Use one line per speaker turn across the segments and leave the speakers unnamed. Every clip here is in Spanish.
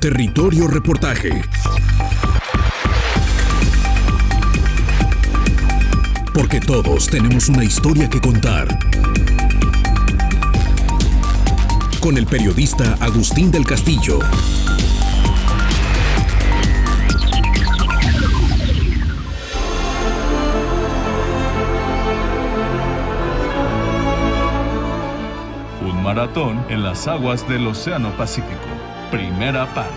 Territorio Reportaje. Porque todos tenemos una historia que contar. Con el periodista Agustín del Castillo.
Un maratón en las aguas del Océano Pacífico. Primera parte.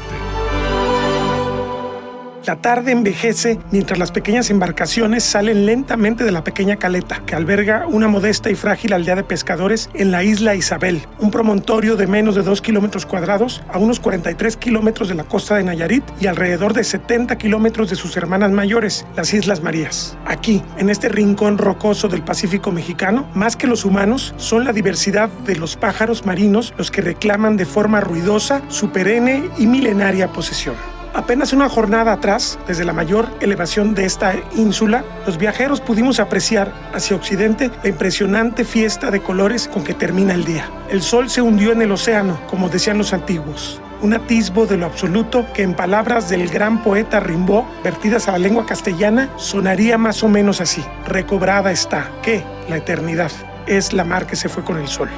La tarde envejece mientras las pequeñas embarcaciones salen lentamente de la pequeña caleta, que alberga una modesta y frágil aldea de pescadores en la isla Isabel, un promontorio de menos de 2 kilómetros cuadrados a unos 43 kilómetros de la costa de Nayarit y alrededor de 70 kilómetros de sus hermanas mayores, las Islas Marías. Aquí, en este rincón rocoso del Pacífico mexicano, más que los humanos, son la diversidad de los pájaros marinos los que reclaman de forma ruidosa su perenne y milenaria posesión. Apenas una jornada atrás, desde la mayor elevación de esta ínsula, los viajeros pudimos apreciar hacia occidente la impresionante fiesta de colores con que termina el día. El sol se hundió en el océano, como decían los antiguos. Un atisbo de lo absoluto que, en palabras del gran poeta Rimbaud, vertidas a la lengua castellana, sonaría más o menos así: recobrada está, que la eternidad es la mar que se fue con el sol.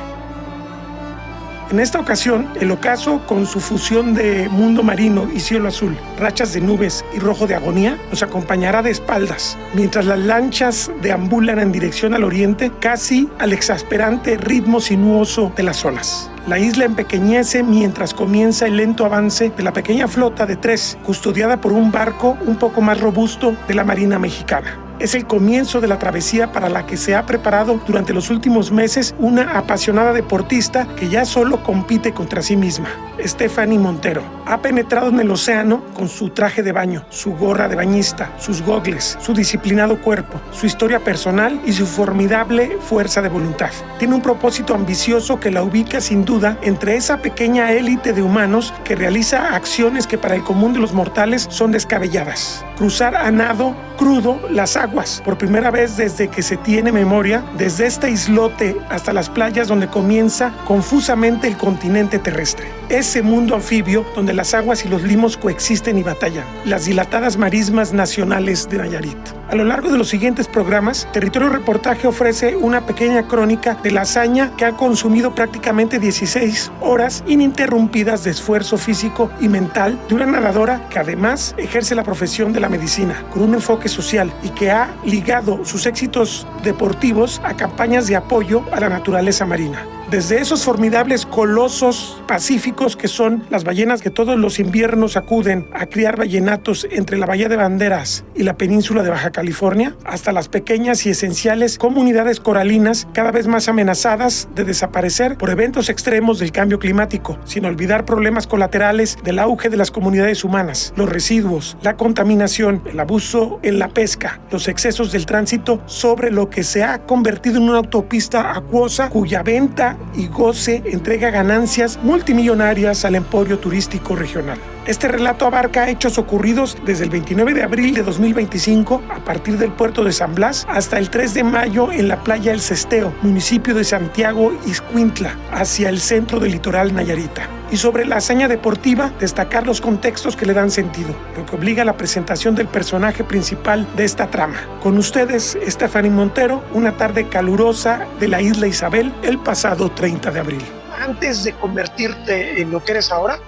En esta ocasión, el ocaso, con su fusión de mundo marino y cielo azul, rachas de nubes y rojo de agonía, nos acompañará de espaldas, mientras las lanchas deambulan en dirección al oriente, casi al exasperante ritmo sinuoso de las olas. La isla empequeñece mientras comienza el lento avance de la pequeña flota de 3, custodiada por un barco un poco más robusto de la Marina Mexicana. Es el comienzo de la travesía para la que se ha preparado durante los últimos meses una apasionada deportista que ya solo compite contra sí misma, Stephanie Montero. Ha penetrado en el océano con su traje de baño, su gorra de bañista, sus gogles, su disciplinado cuerpo, su historia personal y su formidable fuerza de voluntad. Tiene un propósito ambicioso que la ubica sin duda entre esa pequeña élite de humanos que realiza acciones que para el común de los mortales son descabelladas. Cruzar a nado crudo las aguas, por primera vez desde que se tiene memoria, desde este islote hasta las playas donde comienza confusamente el continente terrestre. Ese mundo anfibio donde las aguas y los limos coexisten y batallan, las dilatadas marismas nacionales de Nayarit. A lo largo de los siguientes programas, Territorio Reportaje ofrece una pequeña crónica de la hazaña que ha consumido prácticamente 16 horas ininterrumpidas de esfuerzo físico y mental de una nadadora que además ejerce la profesión de la medicina con un enfoque social y que ha ligado sus éxitos deportivos a campañas de apoyo a la naturaleza marina. Desde esos formidables colosos pacíficos que son las ballenas que todos los inviernos acuden a criar ballenatos entre la Bahía de Banderas y la península de Baja California, hasta las pequeñas y esenciales comunidades coralinas cada vez más amenazadas de desaparecer por eventos extremos del cambio climático, sin olvidar problemas colaterales del auge de las comunidades humanas, los residuos, la contaminación, el abuso en la pesca, los excesos del tránsito sobre lo que se ha convertido en una autopista acuosa cuya venta y goce entrega ganancias multimillonarias al emporio turístico regional. Este relato abarca hechos ocurridos desde el 29 de abril de 2025 a partir del puerto de San Blas hasta el 3 de mayo en la playa El Cesteo, municipio de Santiago Ixcuintla, hacia el centro del litoral nayarita. Y sobre la hazaña deportiva, destacar los contextos que le dan sentido, lo que obliga a la presentación del personaje principal de esta trama. Con ustedes, Stephanie Montero, una tarde calurosa de la isla Isabel, el pasado 30 de abril. Antes de convertirte en lo que eres ahora,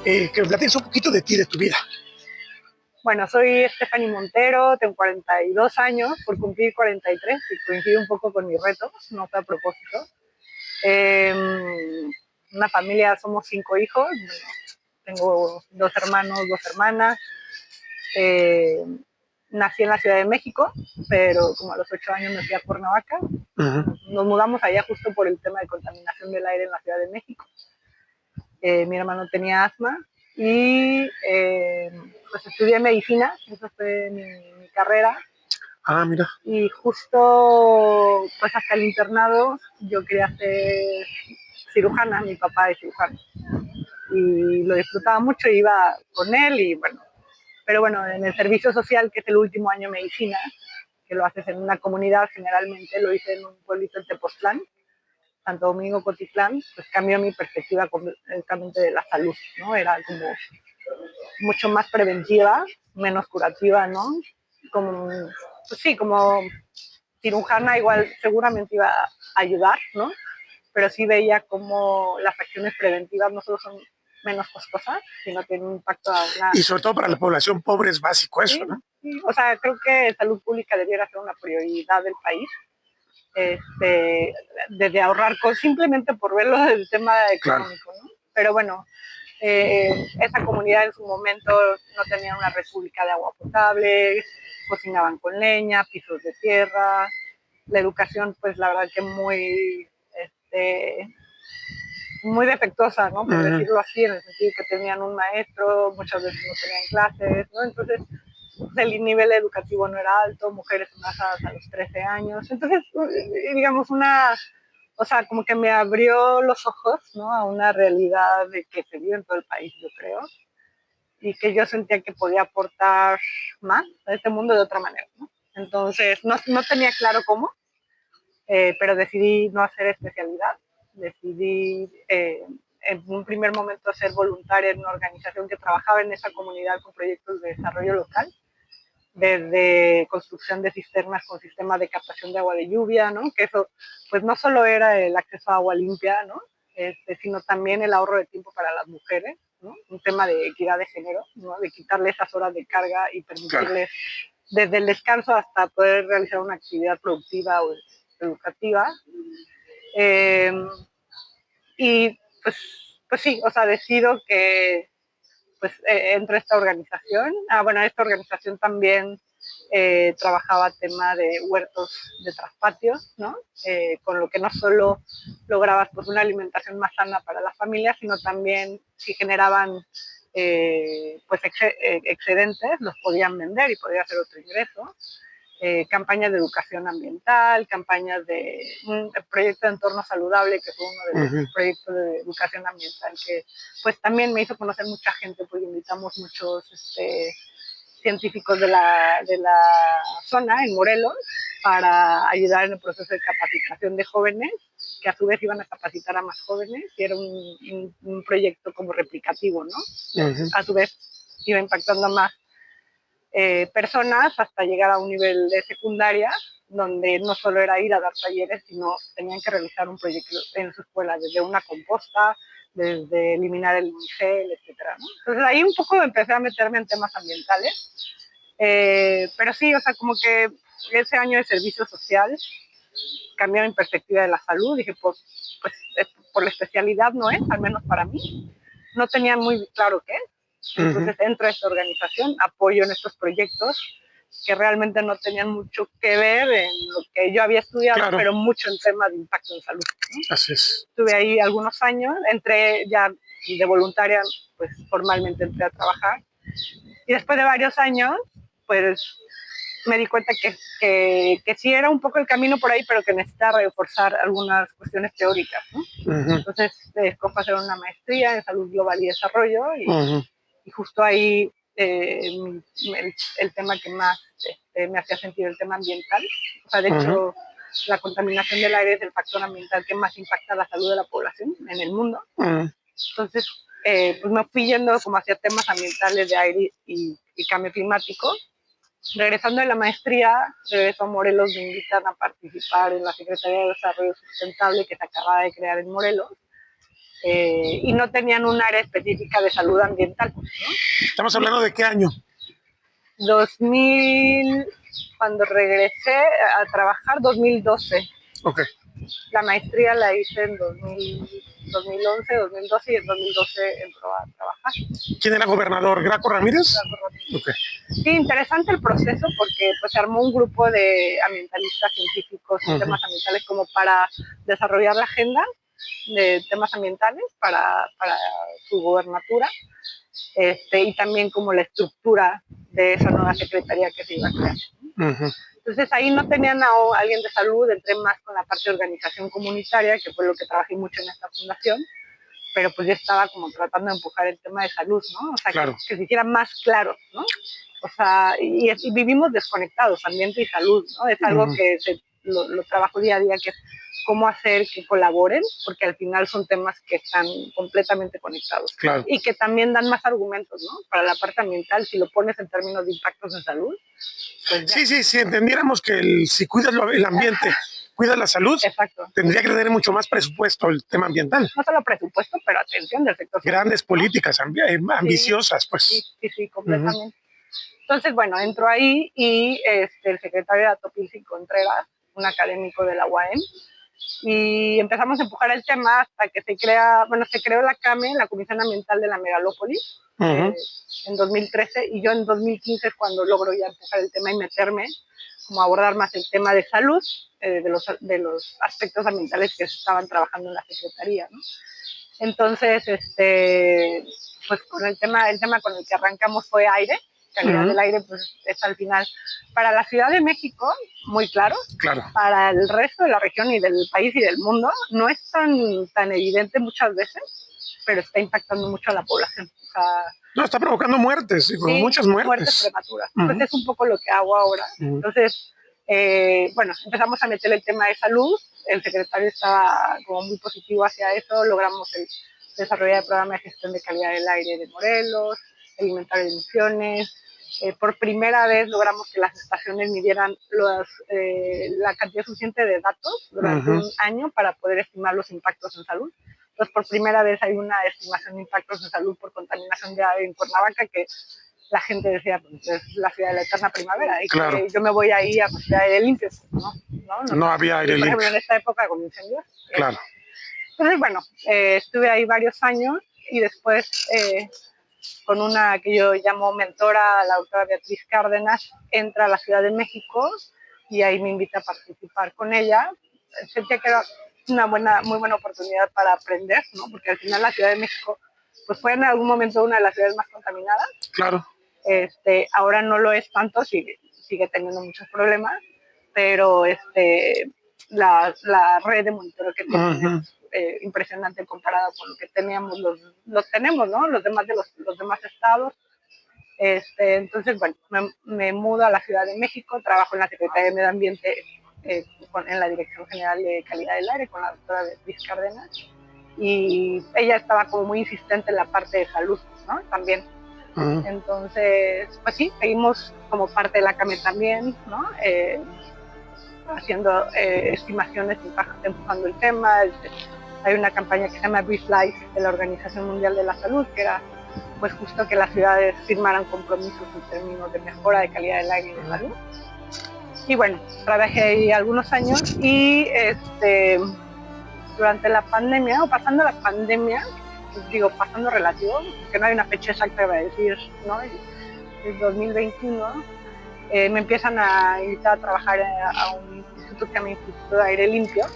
que me platiques un poquito de ti, de tu vida.
Bueno, soy Stephanie Montero, tengo 42 años, por cumplir 43, que coincide un poco con mi reto, no fue a propósito. Una familia, somos 5 hijos, tengo 2 hermanos, 2 hermanas. Nací en la Ciudad de México, pero como a los 8 años me fui a Cuernavaca. Nos mudamos allá justo por el tema de contaminación del aire en la Ciudad de México. Mi hermano tenía asma y pues estudié medicina, esa fue mi carrera.
Mira.
Y justo pues hasta el internado yo quería ser cirujana, mi papá es cirujano y lo disfrutaba mucho, iba con él y bueno, pero bueno, en el servicio social, que es el último año de medicina, que lo haces en una comunidad generalmente, lo hice en un pueblito en Tepoztlán, Santo Domingo, Cotitlán, pues cambió mi perspectiva completamente de la salud, ¿no? Era como mucho más preventiva, menos curativa, ¿no? Como, pues sí, como cirujana igual seguramente iba a ayudar, ¿no? Pero sí veía como las acciones preventivas no solo son menos costosas, sino tienen un impacto a una...
Y sobre todo para la población pobre es básico eso,
Sí,
¿no?
sí. O sea, creo que salud pública debiera ser una prioridad del país, desde ahorrar simplemente por verlo desde el tema económico, ¿no? Pero bueno, esa comunidad en su momento no tenía una red pública de agua potable, cocinaban con leña, pisos de tierra, la educación pues la verdad que muy defectuosa, ¿no? Por decirlo así, en el sentido que tenían un maestro, muchas veces no tenían clases, ¿no? Entonces el nivel educativo no era alto, mujeres embarazadas a los 13 años. Entonces, digamos, o sea, como que me abrió los ojos, ¿no? A una realidad de que se vive en todo el país, yo creo, y que yo sentía que podía aportar más a este mundo de otra manera, ¿no? Entonces, no tenía claro cómo, pero decidí no hacer especialidad, decidí en un primer momento ser voluntaria en una organización que trabajaba en esa comunidad con proyectos de desarrollo local, desde construcción de cisternas con sistemas de captación de agua de lluvia, ¿no? Que eso, pues no solo era el acceso a agua limpia, ¿no? Sino también el ahorro de tiempo para las mujeres, ¿no? Un tema de equidad de género, ¿no? De quitarle esas horas de carga y permitirles desde el descanso hasta poder realizar una actividad productiva o educativa. Y pues sí, o sea, decido que pues entro a esta organización. Bueno, esta organización también trabajaba tema de huertos de traspatios, ¿no? Con lo que no solo lograbas pues una alimentación más sana para las familias, sino también si generaban pues excedentes, los podían vender y podía hacer otro ingreso. Campañas de educación ambiental, campañas de un proyecto de entorno saludable, que fue uno de los proyectos de educación ambiental que pues también me hizo conocer mucha gente, pues invitamos muchos científicos de la zona, en Morelos, para ayudar en el proceso de capacitación de jóvenes, que a su vez iban a capacitar a más jóvenes, y era un proyecto como replicativo, ¿no? A su vez iba impactando a más personas hasta llegar a un nivel de secundaria, donde no solo era ir a dar talleres, sino tenían que realizar un proyecto en su escuela, desde una composta, desde eliminar el unicel, etcétera, ¿no? Entonces ahí un poco empecé a meterme en temas ambientales, pero sí, o sea, como que ese año de servicio social cambió mi perspectiva de la salud. Dije, pues por la especialidad no es, al menos para mí. No tenía muy claro qué. Entonces entro a esta organización, apoyo en estos proyectos que realmente no tenían mucho que ver en lo que yo había estudiado, pero mucho en temas de impacto en salud, ¿no?
Así es.
Estuve ahí algunos años, entré ya de voluntaria, pues formalmente entré a trabajar, y después de varios años, pues me di cuenta que sí era un poco el camino por ahí, pero que necesitaba reforzar algunas cuestiones teóricas, ¿no? Entonces escojo hacer una maestría en salud global y desarrollo, y justo ahí el tema que más me hacía sentir el tema ambiental. O sea, de hecho, la contaminación del aire es el factor ambiental que más impacta la salud de la población en el mundo. Entonces, pues me fui yendo como hacia temas ambientales de aire y cambio climático. Regresando de la maestría, regreso a Morelos, me invitan a participar en la Secretaría de Desarrollo Sustentable que se acababa de crear en Morelos. Y no tenían un área específica de salud ambiental, ¿no?
¿Estamos hablando de qué año?
2000, cuando regresé a trabajar, 2012.
Ok.
La maestría la hice en 2011, 2012, y en 2012 entró a trabajar.
¿Quién era gobernador? ¿Graco Ramírez?
Graco Ramírez.
Okay.
Sí, interesante el proceso porque pues, se armó un grupo de ambientalistas, científicos, temas ambientales como para desarrollar la agenda de temas ambientales para su gobernatura, y también como la estructura de esa nueva secretaría que se iba a crear. Entonces ahí no tenían a alguien de salud, entré más con la parte de organización comunitaria, que fue lo que trabajé mucho en esta fundación, pero pues yo estaba como tratando de empujar el tema de salud, ¿no? O sea, que se hiciera más claro, ¿no? O sea, y vivimos desconectados, ambiente y salud, ¿no? Es algo que lo trabajo día a día, que es cómo hacer que colaboren, porque al final son temas que están completamente conectados.
Claro.
Y que también dan más argumentos, ¿no? Para la parte ambiental, si lo pones en términos de impactos en salud. Pues
sí, entendiéramos que si cuidas el ambiente, cuidas la salud,
exacto,
tendría que tener mucho más presupuesto el tema ambiental.
No solo presupuesto, pero atención del sector.
Grandes políticas ambiciosas, pues.
Sí, completamente. Entonces, bueno, entró ahí y el secretario era Topilsi Contreras, un académico de la UAM, y empezamos a empujar el tema hasta que se creó la CAME, la Comisión Ambiental de la Megalópolis, en 2013, y yo en 2015 es cuando logro ya empujar el tema y meterme, como abordar más el tema de salud, de los aspectos ambientales que estaban trabajando en la Secretaría, ¿no? Entonces, pues con el tema con el que arrancamos fue aire. Calidad del aire, pues es al final para la Ciudad de México, muy claro. Para el resto de la región y del país y del mundo, no es tan evidente muchas veces, pero está impactando mucho a la población. O sea,
no, está provocando muertes, muchas muertes
prematuras. Pues es un poco lo que hago ahora. Entonces, bueno, empezamos a meter el tema de salud, el secretario estaba como muy positivo hacia eso, logramos el desarrollo del programa de gestión de calidad del aire de Morelos, alimentar emisiones. Por primera vez logramos que las estaciones midieran la cantidad suficiente de datos durante un año para poder estimar los impactos en salud. Entonces, por primera vez hay una estimación de impactos en salud por contaminación de aire en Cuernavaca, que la gente decía, pues, es la ciudad de la eterna primavera, y que yo me voy ahí a respirar aire limpio. No
había aire limpio.
Por ejemplo, en esta época con incendios.
Claro.
Entonces, bueno, estuve ahí varios años y después... con una que yo llamo mentora, la doctora Beatriz Cárdenas, entra a la Ciudad de México y ahí me invita a participar con ella. Sentía que era una muy buena oportunidad para aprender, ¿no? Porque al final la Ciudad de México pues fue en algún momento una de las ciudades más contaminadas.
Claro.
Ahora no lo es tanto, sigue teniendo muchos problemas, pero la red de monitoreo que tiene es impresionante comparada con lo que teníamos, los tenemos, ¿no? Los demás los demás estados. Entonces, bueno, me mudo a la Ciudad de México, trabajo en la Secretaría de Medio Ambiente, en la Dirección General de Calidad del Aire, con la doctora Beatriz Cárdenas, y ella estaba como muy insistente en la parte de salud, ¿no? También. Entonces, pues sí, seguimos como parte de la CAME también, ¿no? Haciendo estimaciones, empujando el tema. Hay una campaña que se llama Breathe Life de la Organización Mundial de la Salud, que era pues justo que las ciudades firmaran compromisos en términos de mejora de calidad del aire y de salud. Y bueno, trabajé ahí algunos años y durante la pandemia, o pasando la pandemia, pues digo, pasando relativo, que no hay una fecha exacta para decir, ¿no? El 2021, me empiezan a invitar a trabajar a un instituto que se llama Instituto de Aire Limpio,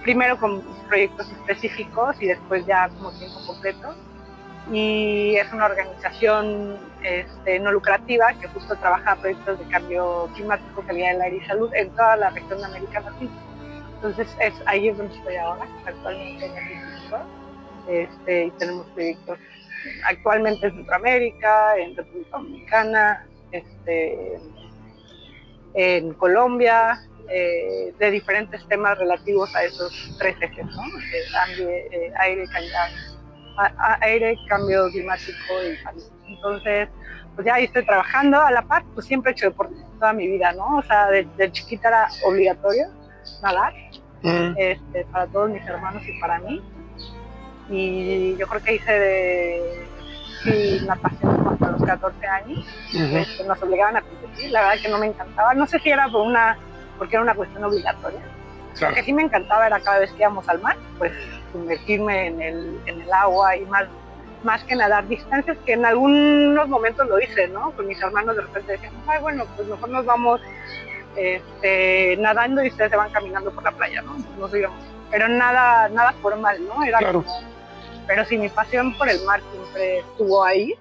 primero con proyectos específicos y después ya como tiempo completo. Y es una organización no lucrativa que justo trabaja proyectos de cambio climático, calidad del aire y salud en toda la región de América Latina. Entonces ahí es donde estoy ahora, actualmente en el instituto, y tenemos proyectos actualmente en Centroamérica, en República Dominicana, en Colombia, de diferentes temas relativos a esos tres ejes, ¿no? Aire, cambio climático y salud. Entonces, pues ya ahí estoy trabajando. A la par, pues siempre he hecho deporte toda mi vida, ¿no? O sea, de chiquita era obligatorio nadar, para todos mis hermanos y para mí. Y yo creo que hice natación hasta los 14 años. Nos obligaban a competir. La verdad que no me encantaba. No sé si era porque era una cuestión obligatoria. Claro. Lo que sí me encantaba era cada vez que íbamos al mar, pues sumergirme en el agua y más que nadar distancias, que en algunos momentos lo hice, ¿no? Con mis hermanos de repente decían, ay, bueno, pues mejor nos vamos nadando y ustedes se van caminando por la playa, ¿no? Nos íbamos. Pero nada formal, ¿no? Era claro. Pero sí, mi pasión por el mar siempre estuvo ahí.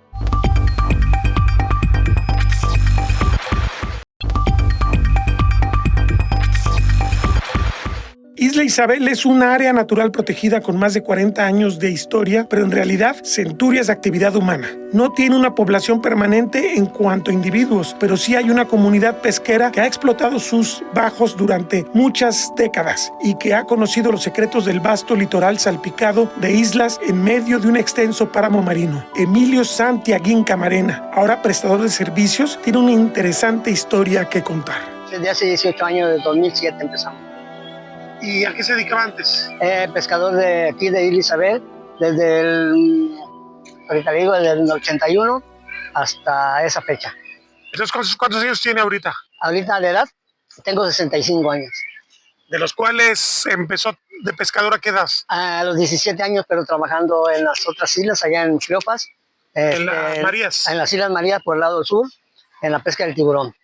Isla Isabel es una área natural protegida con más de 40 años de historia, pero en realidad centurias de actividad humana. No tiene una población permanente en cuanto a individuos, pero sí hay una comunidad pesquera que ha explotado sus bajos durante muchas décadas y que ha conocido los secretos del vasto litoral salpicado de islas en medio de un extenso páramo marino. Emilio Santiaguín Camarena, ahora prestador de servicios, tiene una interesante historia que contar.
Desde hace 18 años, de 2007 empezamos.
¿Y a qué se dedicaba antes?
Pescador de aquí de Isla Isabel, desde desde el 81 hasta esa fecha.
Entonces, ¿cuántos años tiene ahorita?
Ahorita de edad tengo 65 años.
De los cuales empezó de pescador, ¿a qué edad?
A los 17 años, pero trabajando en las otras islas, allá en Cleofas.
En las Marías.
En las Islas Marías, por el lado del sur, en la pesca del tiburón.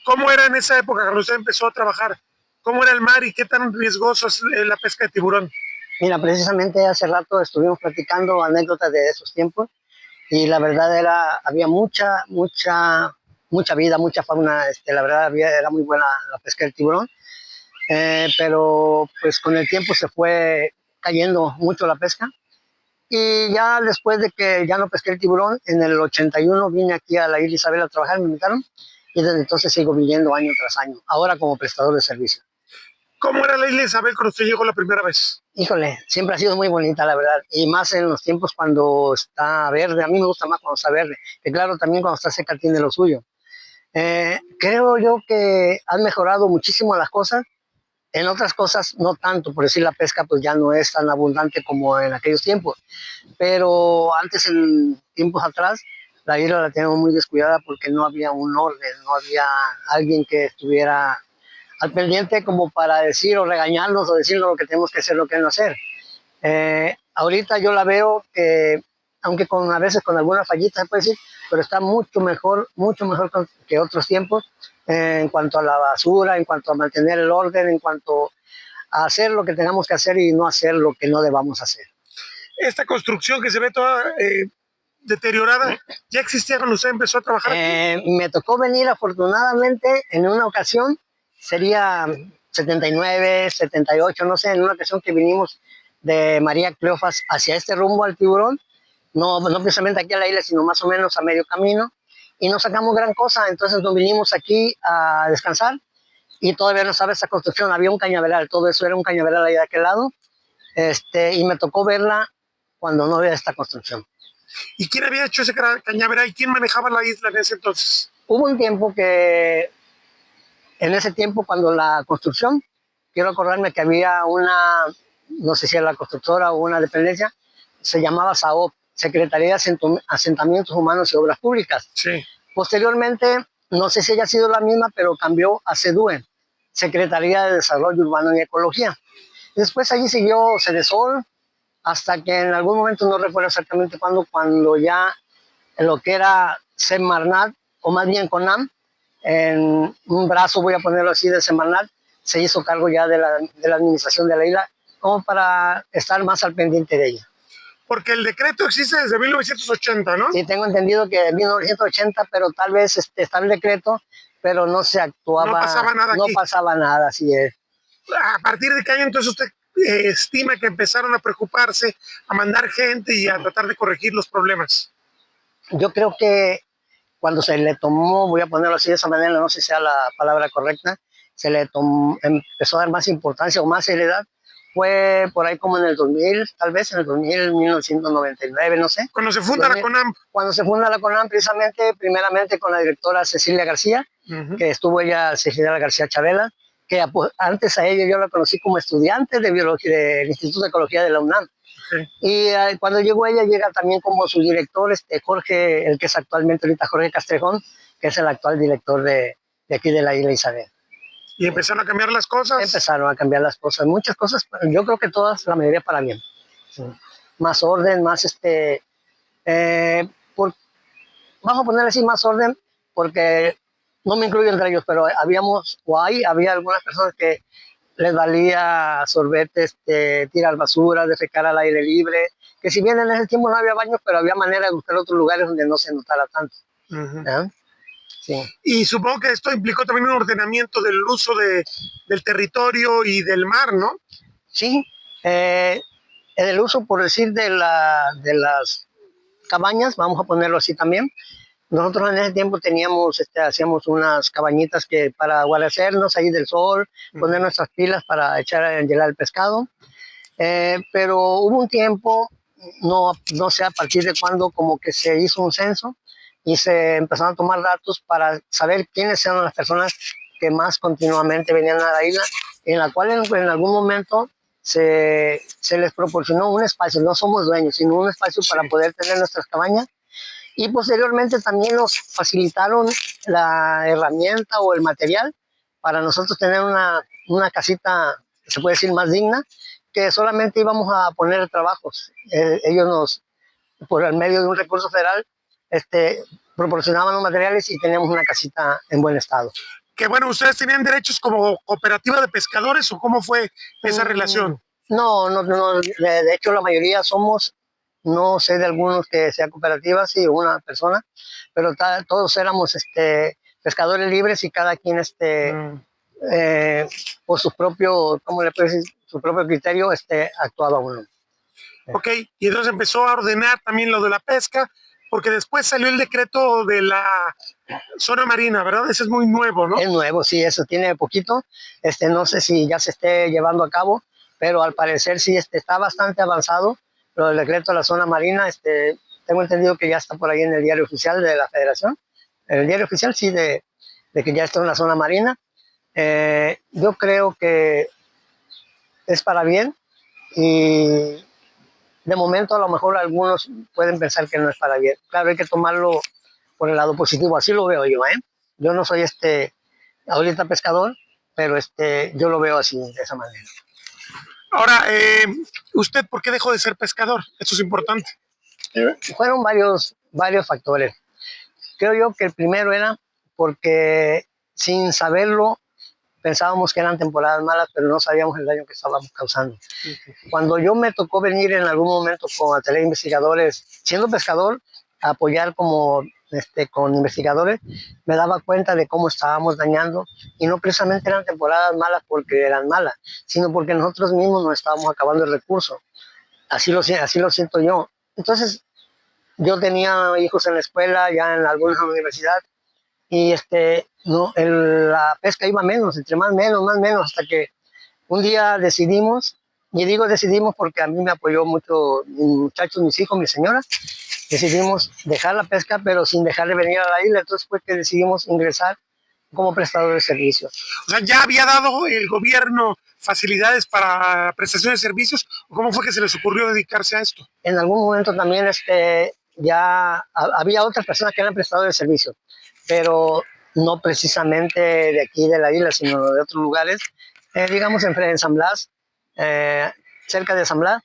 ¿Cómo era en esa época cuando usted empezó a trabajar? ¿Cómo era el mar y qué tan riesgoso es la pesca de tiburón?
Mira, precisamente hace rato estuvimos platicando anécdotas de esos tiempos y la verdad había mucha vida, mucha fauna. La verdad era muy buena la pesca del tiburón, pero pues con el tiempo se fue cayendo mucho la pesca. Y ya después de que ya no pesqué el tiburón, en el 81 vine aquí a la Isla Isabel a trabajar, me invitaron, y desde entonces sigo viniendo año tras año, ahora como prestador de servicio.
¿Cómo era la Isla Isabel cuando usted llegó la primera vez?
Híjole, siempre ha sido muy bonita, la verdad, y más en los tiempos cuando está verde. A mí me gusta más cuando está verde, que claro, también cuando está seca tiene lo suyo. Creo yo que han mejorado muchísimo las cosas. En otras cosas no tanto, por decir, la pesca pues ya no es tan abundante como en aquellos tiempos, pero antes, en tiempos atrás, la isla la teníamos muy descuidada porque no había un orden, no había alguien que estuviera al pendiente como para decir o regañarnos o decirnos lo que tenemos que hacer, lo que no hacer. Ahorita yo la veo que, aunque a veces con algunas fallitas se puede decir, pero está mucho mejor que otros tiempos, en cuanto a la basura, en cuanto a mantener el orden, en cuanto a hacer lo que tengamos que hacer y no hacer lo que no debamos hacer.
Esta construcción que se ve toda deteriorada, ¿ya existía cuando usted empezó a trabajar aquí?
Me tocó venir afortunadamente en una ocasión, sería 79, 78, no sé, en una ocasión que vinimos de María Cleofas hacia este rumbo al Tiburón, no precisamente aquí a la isla, sino más o menos a medio camino, y no sacamos gran cosa. Entonces nos vinimos aquí a descansar y todavía no estaba esa construcción, había un cañaveral, todo eso era un cañaveral ahí de aquel lado, y me tocó verla cuando no había esta construcción.
¿Y quién había hecho ese cañaveral y quién manejaba la isla en ese entonces?
Hubo un tiempo que, en ese tiempo, cuando la construcción, quiero acordarme que había una, no sé si era la constructora o una dependencia, se llamaba SAOP, Secretaría de Asentamientos Humanos y Obras Públicas.
Sí.
Posteriormente, no sé si haya sido la misma, pero cambió a SEDUE, Secretaría de Desarrollo Urbano y Ecología. Después allí siguió Sedesol, hasta que en algún momento, no recuerdo exactamente cuando ya en lo que era Semarnat, o más bien CONAM, en un brazo, voy a ponerlo así, de Semarnat, se hizo cargo ya de la administración de la isla, como para estar más al pendiente de ella.
Porque el decreto existe desde 1980, ¿no?
Sí, tengo entendido que en 1980, pero tal vez está el decreto, pero no se actuaba.
No pasaba nada
No
aquí.
pasaba nada, así es.
¿A partir de qué año entonces usted estima que empezaron a preocuparse, a mandar gente y a tratar de corregir los problemas?
Yo creo que cuando se le tomó, voy a ponerlo así de esa manera, no sé si sea la palabra correcta, empezó a dar más importancia o más seriedad, fue por ahí como en el 2000, tal vez en el 2000, 1999, no sé.
Cuando se funda la CONAM.
Cuando se funda la CONAM, precisamente, primeramente con la directora Cecilia García, que estuvo ella, Cecilia García Chabela, que antes a ella yo la conocí como estudiante de biología del Instituto de Ecología de la UNAM. Okay. Y cuando llegó ella, llega también como su director, Jorge, el que es actualmente ahorita Jorge Castrejón, que es el actual director de aquí de la Isla Isabel.
¿Y empezaron a cambiar las cosas?
Empezaron a cambiar las cosas, muchas cosas, yo creo que todas, la mayoría para bien. Sí. Más orden, más vamos a poner así, más orden, porque no me incluyo entre ellos, pero había algunas personas que les valía sorbete, tirar basura, defecar al aire libre, que si bien en ese tiempo no había baños, pero había manera de buscar otros lugares donde no se notara tanto. Sí.
Y supongo que esto implicó también un ordenamiento del uso del territorio y del mar, ¿no?
Sí, el uso, por decir, de las cabañas, vamos a ponerlo así también. Nosotros en ese tiempo hacíamos unas cabañitas que para guarecernos ahí del sol, poner nuestras pilas para echar a engelar el pescado. Pero hubo un tiempo, no sé a partir de cuándo, como que se hizo un censo y se empezaron a tomar datos para saber quiénes eran las personas que más continuamente venían a la isla, en la cual en algún momento se les proporcionó un espacio, no somos dueños, sino un espacio para poder tener nuestras cabañas. Y posteriormente también nos facilitaron la herramienta o el material para nosotros tener una casita, se puede decir, más digna, que solamente íbamos a poner trabajos. Ellos por el medio de un recurso federal, proporcionaban los materiales y teníamos una casita en buen estado.
Que bueno, ¿ustedes tenían derechos como cooperativa de pescadores o cómo fue esa relación?
No, de hecho la mayoría somos, no sé de algunos que sea cooperativa, sí, una persona, pero todos éramos pescadores libres y cada quien por su propio, ¿cómo le puedo decir? Su propio criterio actuaba uno.
Ok, y entonces empezó a ordenar también lo de la pesca, porque después salió el decreto de la zona marina, ¿verdad? Ese es muy nuevo, ¿no?
Es nuevo, sí, eso tiene poquito. No sé si ya se esté llevando a cabo, pero al parecer sí está bastante avanzado. Lo del decreto de la zona marina, tengo entendido que ya está por ahí en el diario oficial de la Federación. El diario oficial sí, de que ya está en la zona marina. Yo creo que es para bien y de momento a lo mejor algunos pueden pensar que no es para bien. Claro, hay que tomarlo por el lado positivo, así lo veo yo, ¿eh? Yo no soy ahorita pescador, pero yo lo veo así, de esa manera.
Ahora, ¿usted por qué dejó de ser pescador? Esto es importante.
Fueron varios factores. Creo yo que el primero era porque sin saberlo pensábamos que eran temporadas malas, pero no sabíamos el daño que estábamos causando. Cuando yo me tocó venir en algún momento con atelier de investigadores, siendo pescador, a apoyar con investigadores, me daba cuenta de cómo estábamos dañando, y no precisamente eran temporadas malas porque eran malas, sino porque nosotros mismos nos estábamos acabando el recurso. Así lo siento yo. Entonces, yo tenía hijos en la escuela, ya en algunas universidades, y la pesca iba menos, entre más menos, hasta que un día decidimos, y digo decidimos porque a mí me apoyó mucho mis muchachos, mis hijos, mi señora, decidimos dejar la pesca, pero sin dejar de venir a la isla. Entonces fue que decidimos ingresar como prestador de servicios.
O sea, ¿ya había dado el gobierno facilidades para prestación de servicios? ¿O cómo fue que se les ocurrió dedicarse a esto?
En algún momento también ya había otras personas que eran prestadores de servicios, pero no precisamente de aquí de la isla, sino de otros lugares, digamos en San Blas, cerca de San Blas,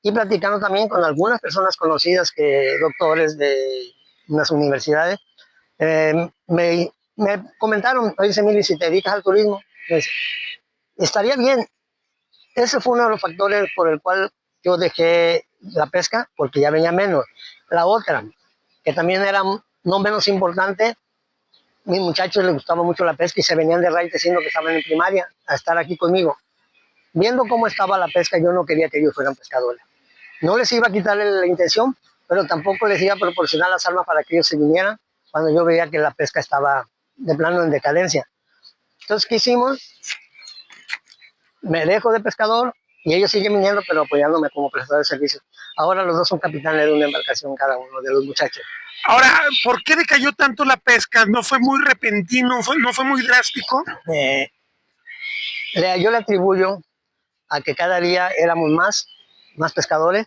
y platicando también con algunas personas conocidas, doctores de unas universidades, me comentaron: oye, Emilio, si te dedicas al turismo, pues, estaría bien. Ese fue uno de los factores por el cual yo dejé la pesca, porque ya venía menos. La otra, que también era no menos importante, mis muchachos les gustaba mucho la pesca y se venían de raíz diciendo que estaban en primaria a estar aquí conmigo. Viendo cómo estaba la pesca, yo no quería que ellos fueran pescadores. No les iba a quitarle la intención, pero tampoco les iba a proporcionar las armas para que ellos se vinieran cuando yo veía que la pesca estaba de plano en decadencia. Entonces, ¿qué hicimos? Me dejo de pescador y ellos siguen viniendo, pero apoyándome como prestador de servicios. Ahora los dos son capitanes de una embarcación cada uno de los muchachos.
Ahora, ¿por qué decayó tanto la pesca? ¿No fue muy repentino? ¿No fue muy drástico?
Yo le atribuyo a que cada día éramos más pescadores,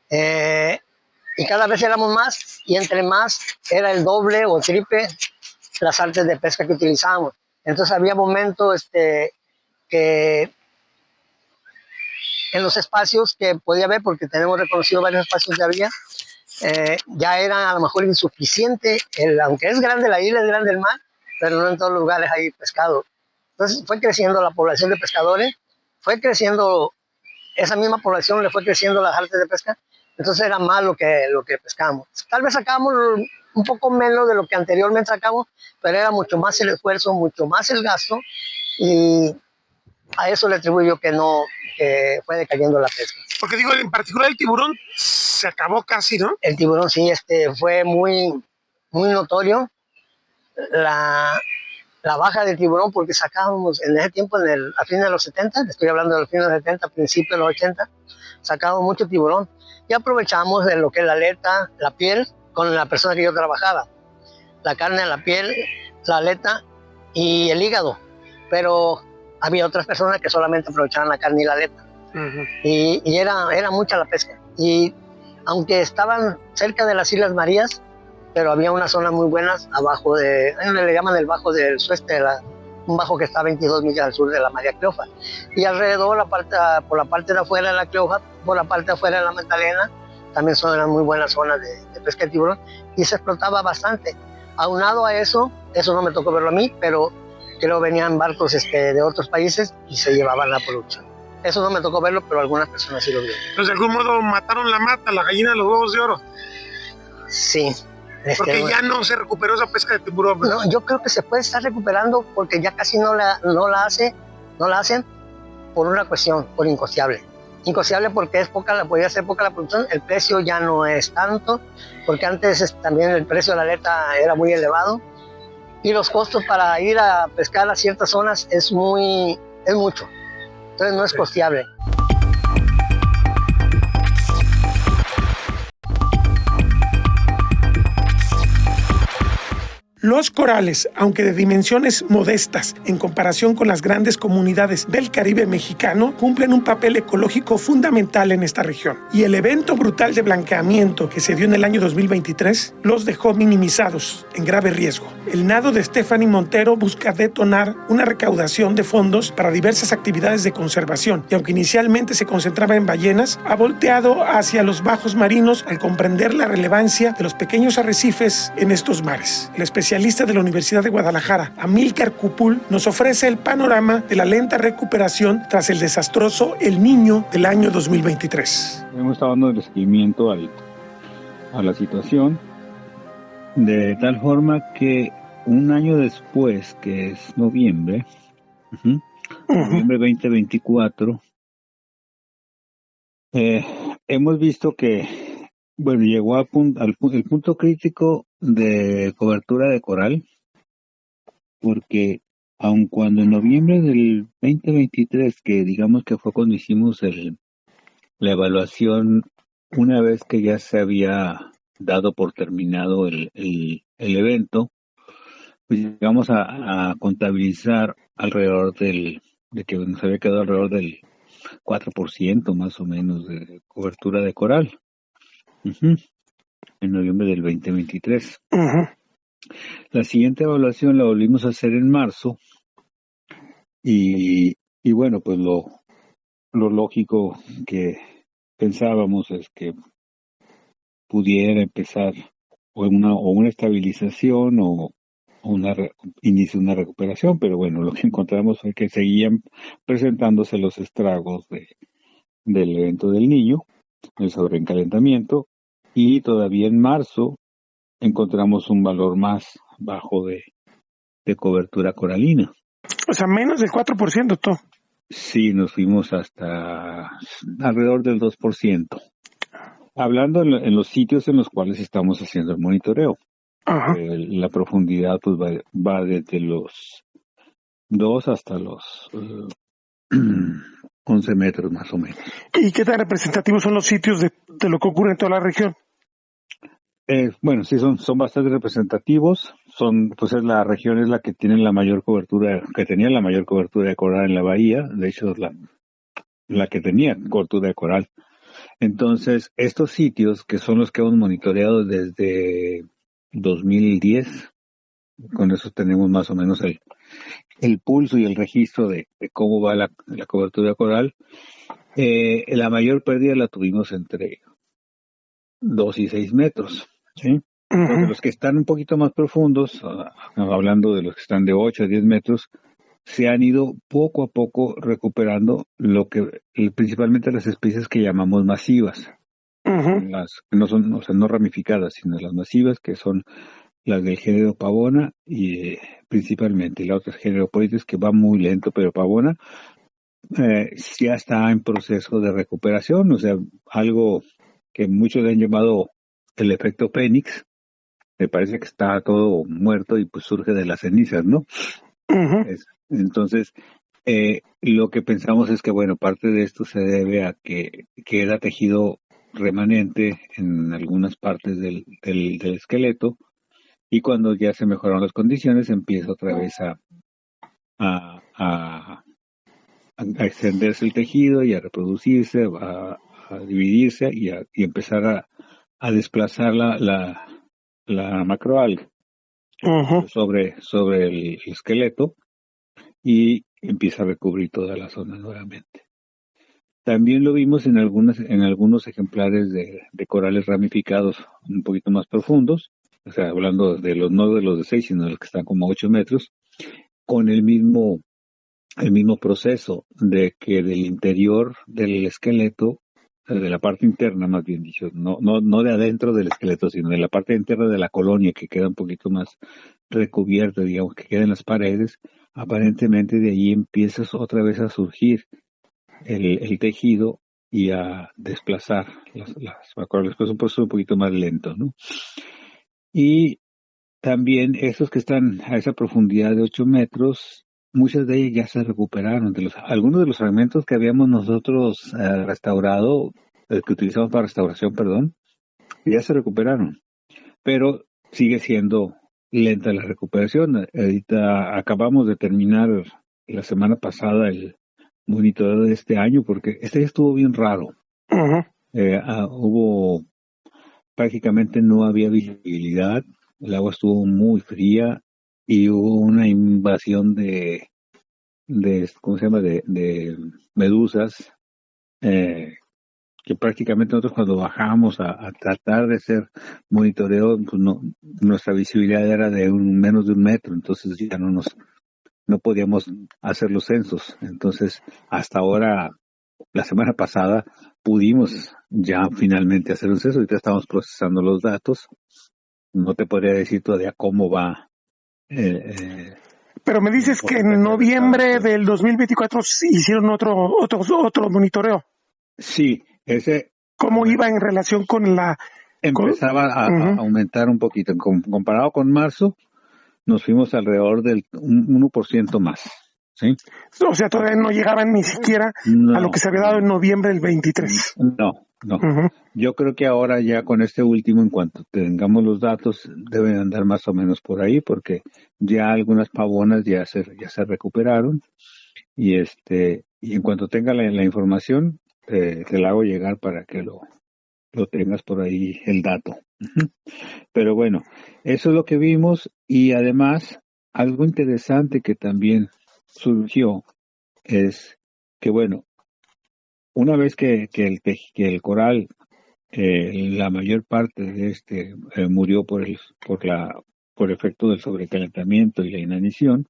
y cada vez éramos más, y entre más era el doble o triple las artes de pesca que utilizábamos. Entonces había momentos que en los espacios que podía haber, porque tenemos reconocido varios espacios de había, ya era a lo mejor insuficiente, aunque es grande la isla, es grande el mar, pero no en todos los lugares hay pescado. Entonces fue creciendo la población de pescadores, fue creciendo, esa misma población le fue creciendo las artes de pesca, entonces era más lo que pescábamos. Tal vez sacábamos un poco menos de lo que anteriormente sacamos, pero era mucho más el esfuerzo, mucho más el gasto, y a eso le atribuyo que fue decayendo la pesca.
Porque digo, en particular el tiburón se acabó casi, ¿no?
El tiburón sí, fue muy, muy notorio la baja del tiburón, porque sacábamos en ese tiempo, a fines de los 70, estoy hablando de los fines de los 70, principios de los 80, sacábamos mucho tiburón y aprovechamos de lo que es la aleta, la piel, con la persona que yo trabajaba. La carne, la piel, la aleta y el hígado. Pero había otras personas que solamente aprovechaban la carne y la aleta. Uh-huh. Y era mucha la pesca. Y aunque estaban cerca de las Islas Marías, pero había unas zonas muy buenas abajo le llaman el bajo del Sueste, un bajo que está a 22 millas al sur de la María Cleofa. Y alrededor, por la parte de afuera de la Cleofa, por la parte de afuera de la Magdalena, también son unas muy buenas zonas de pesca de tiburón, y se explotaba bastante. Aunado a eso no me tocó verlo a mí, pero creo venían barcos de otros países y se llevaban la producción. Eso no me tocó verlo, pero algunas personas sí lo vieron.
Entonces, de algún modo mataron la mata, la gallina de los huevos de oro.
Sí.
Porque ya no se recuperó esa pesca de tiburón.
No, yo creo que se puede estar recuperando porque ya casi no la hacen por una cuestión, por incosteable. Incosteable porque podía ser poca la producción, el precio ya no es tanto, porque antes también el precio de la aleta era muy elevado y los costos para ir a pescar a ciertas zonas es mucho, entonces no es costeable.
Los corales, aunque de dimensiones modestas en comparación con las grandes comunidades del Caribe mexicano, cumplen un papel ecológico fundamental en esta región. Y el evento brutal de blanqueamiento que se dio en el año 2023 los dejó minimizados, en grave riesgo. El nado de Stephanie Montero busca detonar una recaudación de fondos para diversas actividades de conservación, y aunque inicialmente se concentraba en ballenas, ha volteado hacia los bajos marinos al comprender la relevancia de los pequeños arrecifes en estos mares. El especialista de la Universidad de Guadalajara, Amílcar Cupul, nos ofrece el panorama de la lenta recuperación tras el desastroso El Niño del año 2023.
Hemos estado dando seguimiento a la situación de tal forma que un año después, que es noviembre 2024, hemos visto que llegó el punto crítico de cobertura de coral, porque aun cuando en noviembre del 2023, que digamos que fue cuando hicimos la evaluación, una vez que ya se había dado por terminado el evento, pues llegamos a contabilizar alrededor de que nos había quedado alrededor del 4% más o menos de cobertura de coral. En noviembre del 2023. La siguiente evaluación la volvimos a hacer en marzo y bueno, pues lo lógico que pensábamos es que pudiera empezar una estabilización o inicio de una recuperación, pero bueno, lo que encontramos fue que seguían presentándose los estragos del evento del Niño, el sobreencalentamiento, y todavía en marzo encontramos un valor más bajo de cobertura coralina.
O sea, menos del 4%, ¿tú?
Sí, nos fuimos hasta alrededor del 2%. Hablando en los sitios en los cuales estamos haciendo el monitoreo. La profundidad pues va desde los 2 hasta los 11 metros más o menos.
¿Y qué tan representativos son los sitios de lo que ocurre en toda la región?
Bueno, sí, son bastante representativos. La región es la que tiene la mayor cobertura, que tenía la mayor cobertura de coral en la bahía. De hecho, la que tenía cobertura de coral. Entonces, estos sitios, que son los que hemos monitoreado desde 2010, con eso tenemos más o menos el pulso y el registro de cómo va la cobertura coral. La mayor pérdida la tuvimos entre 2 y 6 metros, ¿sí? Porque los que están un poquito más profundos, hablando de los que están de 8 a 10 metros, se han ido poco a poco recuperando principalmente las especies que llamamos masivas. las que no son, o sea, no ramificadas, sino las masivas, que son las del género Pavona y principalmente, y la otra es género Poides, que va muy lento, pero Pavona ya está en proceso de recuperación, o sea, algo que muchos le han llamado el efecto Fénix. Me parece que está todo muerto y pues surge de las cenizas, ¿no? Entonces, lo que pensamos es que, bueno, parte de esto se debe a que queda tejido remanente en algunas partes del esqueleto, y cuando ya se mejoraron las condiciones empieza otra vez a extenderse el tejido y a reproducirse, a dividirse y empezar a desplazar la macroalga sobre el esqueleto, y empieza a recubrir toda la zona nuevamente. También lo vimos en algunos ejemplares de corales ramificados un poquito más profundos, o sea, hablando de no de los de 6, sino de los que están como a 8 metros, con el mismo proceso de que del interior del esqueleto, de la parte interna más bien dicho, no de adentro del esqueleto, sino de la parte interna de la colonia, que queda un poquito más recubierta, digamos, que queda en las paredes, aparentemente de ahí empiezas otra vez a surgir el tejido y a desplazar las macroalgas, pues un proceso un poquito más lento, ¿no? Y también esos que están a esa profundidad de 8 metros, muchas de ellas ya se recuperaron. Algunos de los fragmentos que habíamos nosotros restaurado, que utilizamos para restauración, ya se recuperaron. Pero sigue siendo lenta la recuperación. Ahorita acabamos de terminar la semana pasada el monitoreo de este año, porque este estuvo bien raro. Prácticamente no había visibilidad, el agua estuvo muy fría y hubo una invasión de ¿cómo se llama? De medusas, que prácticamente nosotros cuando bajábamos a tratar de hacer monitoreo, pues nuestra visibilidad era de menos de 1 metro, entonces ya no podíamos hacer los censos. Entonces, hasta ahora, la semana pasada, pudimos ya finalmente hacer un censo. Ahorita estamos procesando los datos. No te podría decir todavía cómo va.
Pero me dices que en noviembre del 2024 hicieron otro monitoreo.
Sí, ese.
¿Cómo iba en relación con la?
Empezaba a aumentar un poquito. Comparado con marzo, nos fuimos alrededor del 1% más. ¿Sí?
O sea, todavía no llegaban ni siquiera a lo que se había dado en noviembre del 23.
No. Yo creo que ahora ya con este último, en cuanto tengamos los datos, deben andar más o menos por ahí, porque ya algunas pavonas ya se recuperaron, y en cuanto tenga la información, te la hago llegar para que lo tengas por ahí el dato. Pero bueno, eso es lo que vimos, y además algo interesante que también surgió es que, bueno, una vez que el coral, la mayor parte de murió por efecto del sobrecalentamiento y la inanición,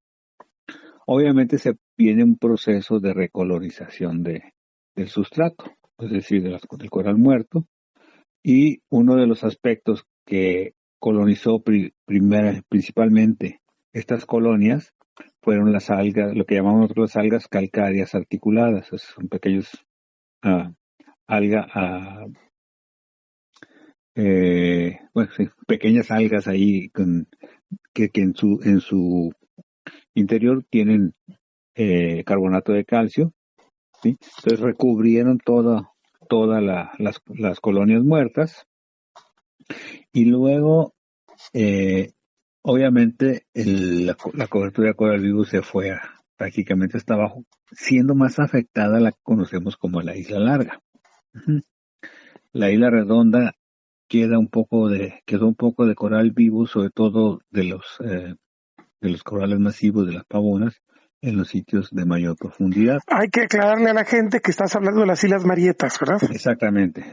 obviamente se viene un proceso de recolonización del sustrato, es decir, del coral muerto, y uno de los aspectos que colonizó principalmente estas colonias fueron las algas, lo que llamamos nosotros las algas calcáreas articuladas. Son pequeños pequeñas algas ahí que en su interior tienen carbonato de calcio, ¿sí? Entonces recubrieron todas las colonias muertas, y luego obviamente la cobertura de coral vivo se fue prácticamente hasta abajo, siendo más afectada la que conocemos como la isla larga. La isla redonda quedó un poco de coral vivo, sobre todo de los corales masivos de las pavonas, en los sitios de mayor profundidad.
Hay que aclararle a la gente que estás hablando de las Islas Marietas, ¿verdad?
Exactamente.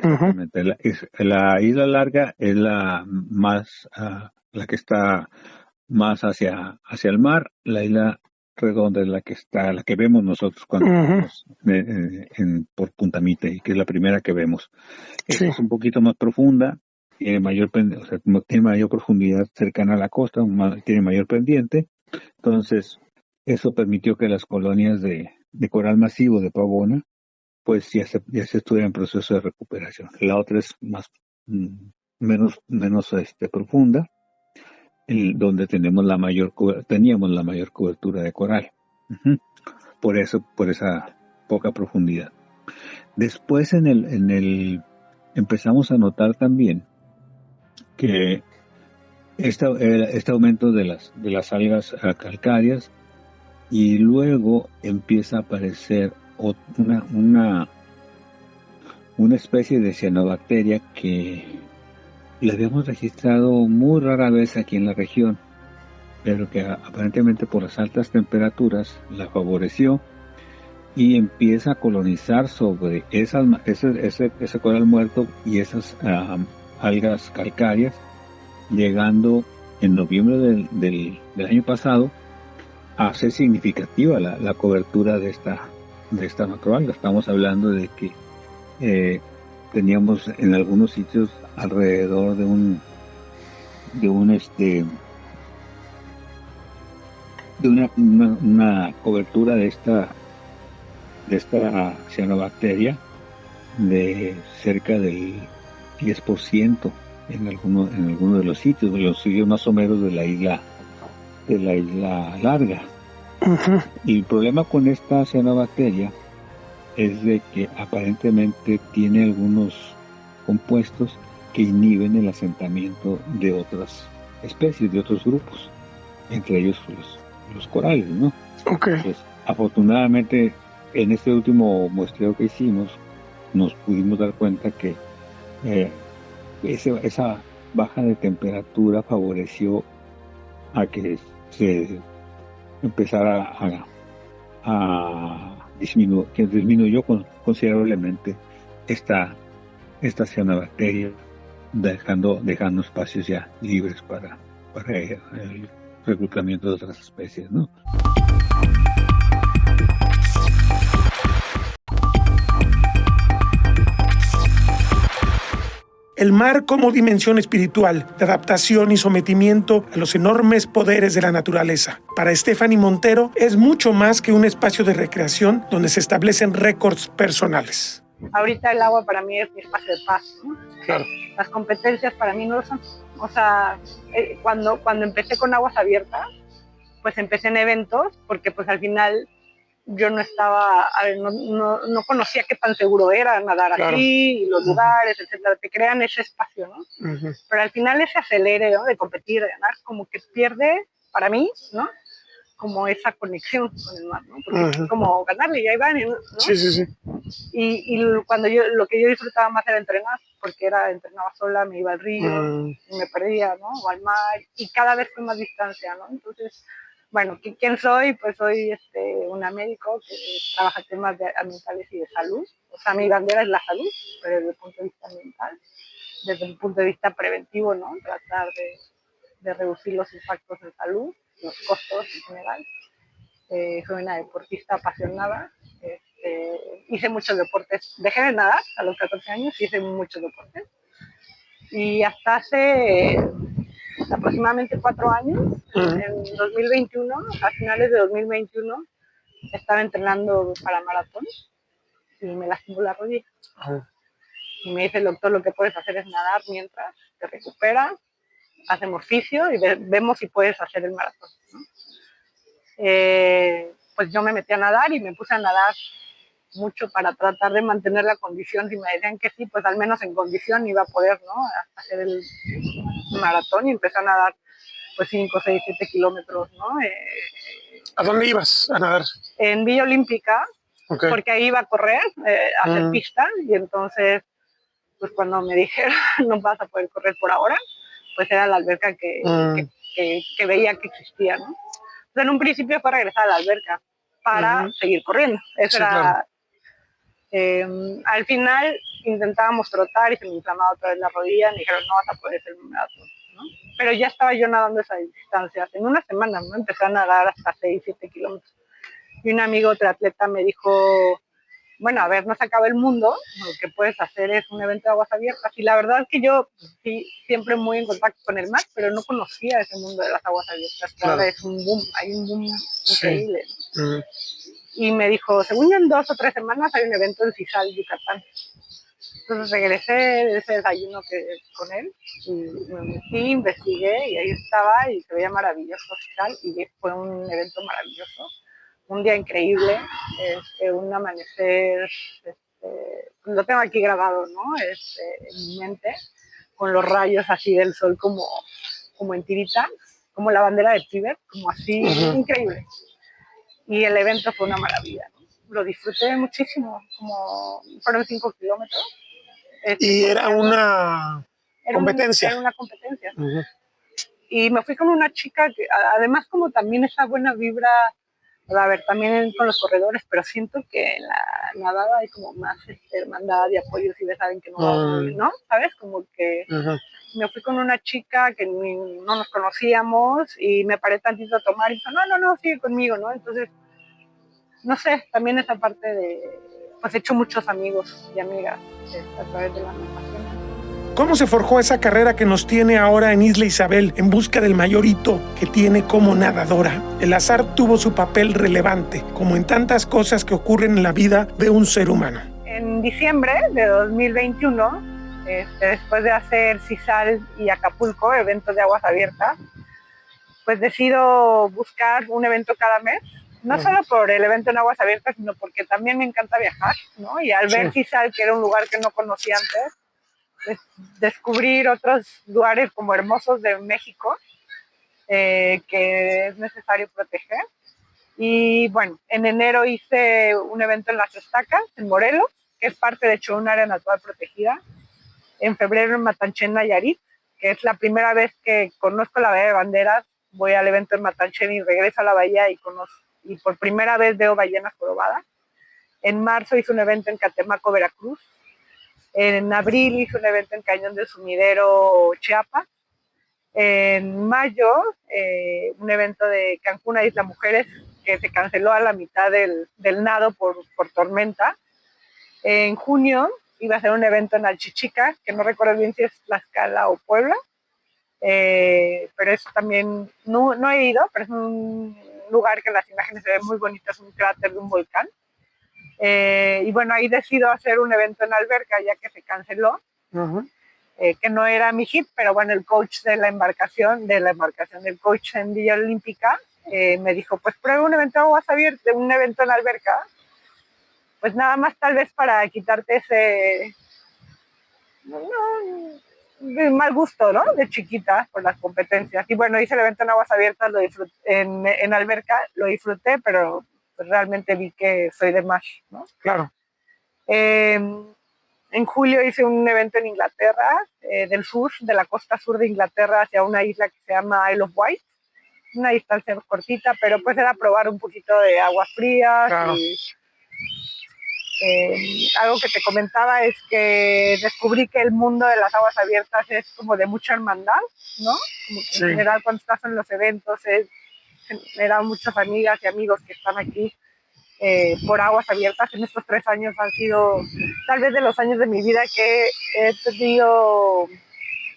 La isla larga es la más, la que está más hacia el mar. La isla redonda es la que vemos nosotros cuando vamos por Punta Mite, que es la primera que vemos.
Sí.
Es un poquito más profunda, tiene tiene mayor profundidad cercana a la costa, tiene mayor pendiente. Entonces, eso permitió que las colonias de coral masivo de Pavona, pues ya se estuviera en proceso de recuperación. La otra es menos profunda, donde teníamos la mayor cobertura de coral. Por esa poca profundidad. Después empezamos a notar también que este aumento de las algas calcáreas, y luego empieza a aparecer una especie de cianobacteria que la habíamos registrado muy rara vez aquí en la región, pero que aparentemente por las altas temperaturas la favoreció y empieza a colonizar sobre ese coral muerto y esas algas calcáreas, llegando en noviembre del año pasado a ser significativa la cobertura de esta macroalga. Estamos hablando de que teníamos en algunos sitios alrededor de una cobertura de esta cianobacteria de cerca del 10% en alguno de los sitios más o menos de la isla larga. Y el problema con esta cianobacteria es de que aparentemente tiene algunos compuestos que inhiben el asentamiento de otras especies, de otros grupos, entre ellos los corales, ¿no?
Okay.
Pues, afortunadamente, en este último muestreo que hicimos, nos pudimos dar cuenta que esa baja de temperatura favoreció a que se empezara que disminuyó considerablemente esta cianobacteria, dejando espacios ya libres para el reclutamiento de otras especies, ¿no?
El mar como dimensión espiritual, de adaptación y sometimiento a los enormes poderes de la naturaleza. Para Stephanie Montero es mucho más que un espacio de recreación donde se establecen récords personales.
Ahorita el agua para mí es mi espacio de paz, ¿no?
Claro.
Las competencias para mí no lo son. O sea, cuando empecé con aguas abiertas, pues empecé en eventos, porque pues al final yo no estaba, no conocía qué tan seguro era nadar aquí, y los lugares, etcétera, te crean ese espacio, ¿no? Pero al final ese acelere, ¿no? De competir, de ganar, como que pierde, para mí, ¿no? Como esa conexión con el mar, ¿no? Porque es como ganarle y ahí van, ¿no?
Sí.
Y cuando lo que yo disfrutaba más era entrenar, porque entrenaba sola, me iba al río, y me perdía, ¿no? O al mar, y cada vez fue más distancia, ¿no? Entonces, bueno, ¿quién soy? Pues soy una médico que trabaja temas ambientales y de salud. O sea, mi bandera es la salud, pero desde el punto de vista ambiental, desde el punto de vista preventivo, ¿no? Tratar de reducir los impactos en salud, los costos en general. Soy una deportista apasionada. Hice muchos deportes. Dejé de nadar a los 14 años, hice muchos deportes. Y hasta hace aproximadamente 4 años, en 2021, a finales de 2021, estaba entrenando para maratón y me lastimó la rodilla. Y me dice el doctor, lo que puedes hacer es nadar mientras te recuperas, hacemos fisio y vemos si puedes hacer el maratón, ¿no? Pues yo me metí a nadar y me puse a nadar mucho para tratar de mantener la condición. Si me decían que sí, pues al menos en condición iba a poder, ¿no? Hacer el maratón, y empecé a nadar pues 5, 6, 7 kilómetros, ¿no?
¿A dónde ibas a nadar?
En Villa Olímpica, porque ahí iba a correr, a hacer pista, y entonces pues cuando me dijeron no vas a poder correr por ahora, pues era la alberca que veía que existía, ¿no? Entonces, en un principio fue regresar a la alberca para seguir corriendo. Eso era. Claro. Al final intentábamos trotar y se me inflamaba otra vez la rodilla. Me dijeron, no vas a poder hacer un maratón. ¿no? Pero ya estaba yo nadando esas distancias. En una semana, ¿no? Empecé a nadar hasta 6, 7 kilómetros. Y un amigo triatleta me dijo, bueno, a ver, no se acaba el mundo, lo que puedes hacer es un evento de aguas abiertas. Y la verdad es que yo sí, siempre muy en contacto con el mar, pero no conocía ese mundo de las aguas abiertas, que ahora es un boom, hay un boom increíble. Sí. Y me dijo, según yo en 2 o 3 semanas hay un evento en Cisal, Yucatán. Entonces regresé de ese desayuno con él y me metí, investigué y ahí estaba y se veía maravilloso Cisal y fue un evento maravilloso. Un día increíble, un amanecer, lo tengo aquí grabado, ¿no? En mi mente, con los rayos así del sol como en tirita, como la bandera de Tíbet, como así, increíble. Y el evento fue una maravilla, ¿no? Lo disfruté muchísimo, fueron 5 kilómetros.
Y era una competencia.
Era una competencia. Y me fui con una chica que, además, como también esa buena vibra, a ver, también con los corredores, pero siento que en la nadada hay como más hermandad y apoyo si ves a alguien que no, ¿sabes? Como que me fui con una chica que no nos conocíamos y me paré tantito a tomar y dijo, no, sigue conmigo, ¿no? Entonces, no sé, también esa parte de, pues he hecho muchos amigos y amigas a través de la natación.
¿Cómo se forjó esa carrera que nos tiene ahora en Isla Isabel en busca del mayor hito que tiene como nadadora? El azar tuvo su papel relevante, como en tantas cosas que ocurren en la vida de un ser humano.
En diciembre de 2021, después de hacer Cisal y Acapulco, eventos de aguas abiertas, pues decido buscar un evento cada mes, no solo por el evento en aguas abiertas, sino porque también me encanta viajar, ¿no? Y al ver Cisal, que era un lugar que no conocía antes, descubrir otros lugares como hermosos de México que es necesario proteger. Y bueno, en enero hice un evento en Las Estacas, en Morelos, que es parte de hecho de un área natural protegida. En febrero en Matanchen, Nayarit, que es la primera vez que conozco la Bahía de Banderas. Voy al evento en Matanchen y regreso a la bahía y por primera vez veo ballenas jorobadas. En marzo hice un evento en Catemaco, Veracruz. En abril hice un evento en Cañón del Sumidero, Chiapas. En mayo, un evento de Cancún a Isla Mujeres, que se canceló a la mitad del nado por tormenta. En junio iba a ser un evento en Alchichica, que no recuerdo bien si es Tlaxcala o Puebla, pero eso también no he ido, pero es un lugar que en las imágenes se ve muy bonito, es un cráter de un volcán. Y bueno, ahí decido hacer un evento en alberca ya que se canceló, que no era mi hit, pero bueno, el coach de la embarcación, del coach en Villa Olímpica, me dijo, pues prueba un evento de aguas abiertas, un evento en alberca, pues nada más tal vez para quitarte ese mal gusto, ¿no? De chiquita por las competencias. Y bueno, hice el evento en aguas abiertas, lo disfruté, en alberca, lo disfruté, pero pues realmente vi que soy de más, ¿no?
Claro.
En julio hice un evento en Inglaterra, del sur, de la costa sur de Inglaterra, hacia una isla que se llama Isle of Wight. Una distancia cortita, pero pues era probar un poquito de aguas frías. Claro. Y algo que te comentaba es que descubrí que el mundo de las aguas abiertas es como de mucha hermandad, ¿no? Como que en general cuando estás en los eventos genera muchas amigas y amigos que están aquí por aguas abiertas. En estos 3 años han sido tal vez de los años de mi vida que he tenido,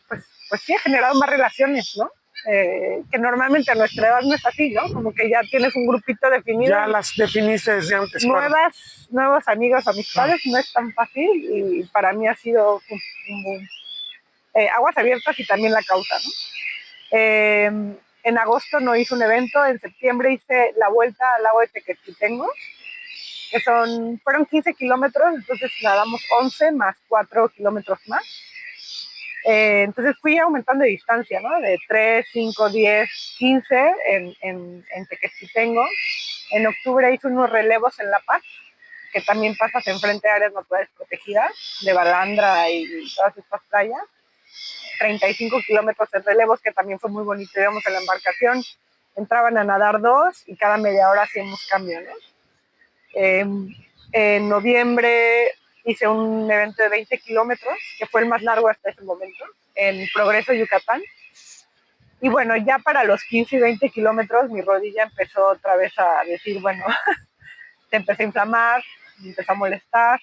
pues sí, he generado más relaciones, ¿no? Que normalmente a nuestra edad no es así, ¿no? Como que ya tienes un grupito definido.
Ya las definiste desde antes.
Nuevos amigos, amistades, no es tan fácil y para mí ha sido aguas abiertas y también la causa, ¿no? En agosto no hice un evento, en septiembre hice la vuelta al lago de Tequesquitengo, que fueron 15 kilómetros, entonces nadamos 11 más 4 kilómetros más. Entonces fui aumentando de distancia, ¿no? De 3, 5, 10, 15 en Tequesquitengo. En octubre hice unos relevos en La Paz, que también pasas enfrente de áreas naturales protegidas, de Balandra y todas estas playas. 35 kilómetros de relevos, que también fue muy bonito. Íbamos en la embarcación, entraban a nadar 2 y cada media hora hacíamos cambio, ¿no? En noviembre hice un evento de 20 kilómetros, que fue el más largo hasta ese momento, en Progreso, Yucatán. Y bueno, ya para los 15 y 20 kilómetros mi rodilla empezó otra vez a decir, bueno, te empecé a inflamar, me empezó a molestar.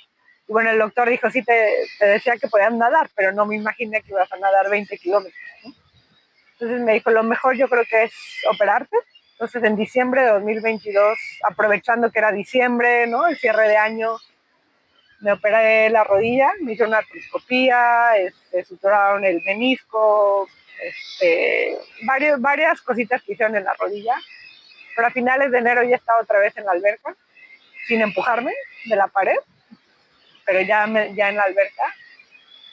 Y bueno, el doctor dijo, sí, te decía que podías nadar, pero no me imaginé que ibas a nadar 20 kilómetros, ¿no? Entonces me dijo, lo mejor yo creo que es operarte. Entonces en diciembre de 2022, aprovechando que era diciembre, ¿no? El cierre de año, me operé la rodilla, me hizo una artroscopía, suturaron el menisco, varias cositas que hicieron en la rodilla. Pero a finales de enero ya estaba otra vez en la alberca, sin empujarme de la pared, pero ya en la alberca.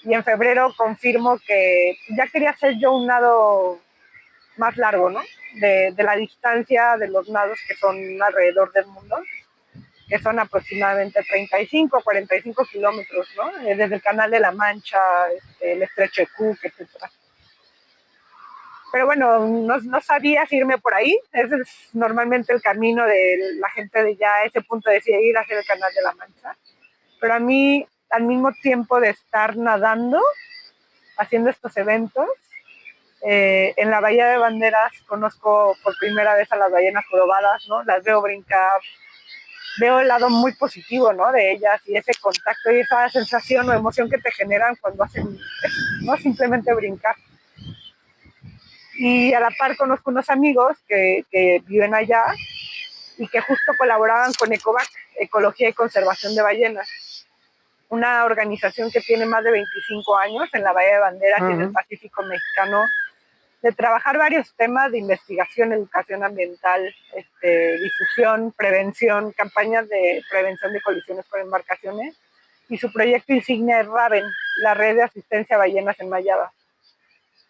Y en febrero confirmo que ya quería hacer yo un nado más largo, ¿no? De la distancia de los nados que son alrededor del mundo, que son aproximadamente 35 o 45 kilómetros, ¿no? Desde el Canal de la Mancha, el Estrecho de Cook, etc. Pero bueno, no sabía si irme por ahí. Ese es normalmente el camino de la gente de ya ese punto de ir hacia el Canal de la Mancha. Pero a mí, al mismo tiempo de estar nadando, haciendo estos eventos, en la Bahía de Banderas conozco por primera vez a las ballenas jorobadas, ¿no? Las veo brincar, veo el lado muy positivo, ¿no? De ellas y ese contacto y esa sensación o emoción que te generan cuando hacen eso, ¿no? Simplemente brincar. Y a la par conozco unos amigos que viven allá y que justo colaboraban con ECOBAC, Ecología y Conservación de Ballenas, una organización que tiene más de 25 años en la Bahía de Banderas y en el Pacífico mexicano, de trabajar varios temas de investigación, educación ambiental, difusión, prevención, campañas de prevención de colisiones con embarcaciones, y su proyecto insignia es RAVEN, la Red de Asistencia a Ballenas Enmayadas.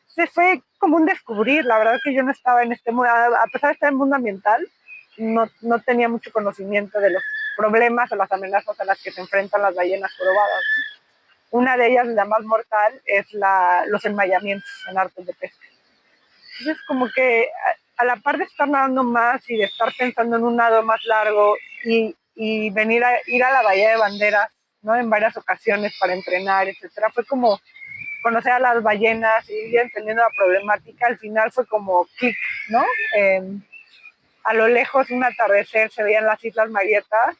Entonces fue como un descubrir, la verdad que yo no estaba en este mundo, a pesar de estar en el mundo ambiental, no tenía mucho conocimiento de los problemas o las amenazas a las que se enfrentan las ballenas jorobadas. Una de ellas, la más mortal, es los enmayamientos en artes de pesca. Entonces, como que a la par de estar nadando más y de estar pensando en un nado más largo y ir a la Bahía de Banderas, ¿no? En varias ocasiones para entrenar, etcétera, fue como conocer a las ballenas y ir entendiendo la problemática. Al final fue como clic, ¿no? A lo lejos, un atardecer se veían las Islas Marietas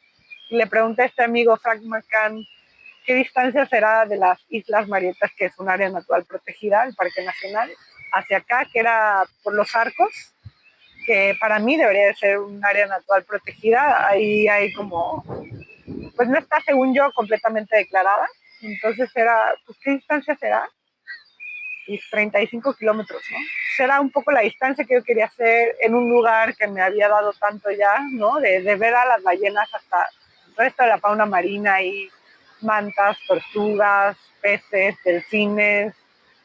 y le pregunté a este amigo Frank McCann qué distancia será de las Islas Marietas, que es un área natural protegida, el Parque Nacional, hacia acá, que era por los Arcos, que para mí debería de ser un área natural protegida. Ahí hay como, pues no está, según yo, completamente declarada. Entonces era, pues ¿qué distancia será? Y 35 kilómetros, ¿no? Será un poco la distancia que yo quería hacer en un lugar que me había dado tanto ya, ¿no? De ver a las ballenas hasta el resto de la fauna marina y mantas, tortugas, peces, delfines,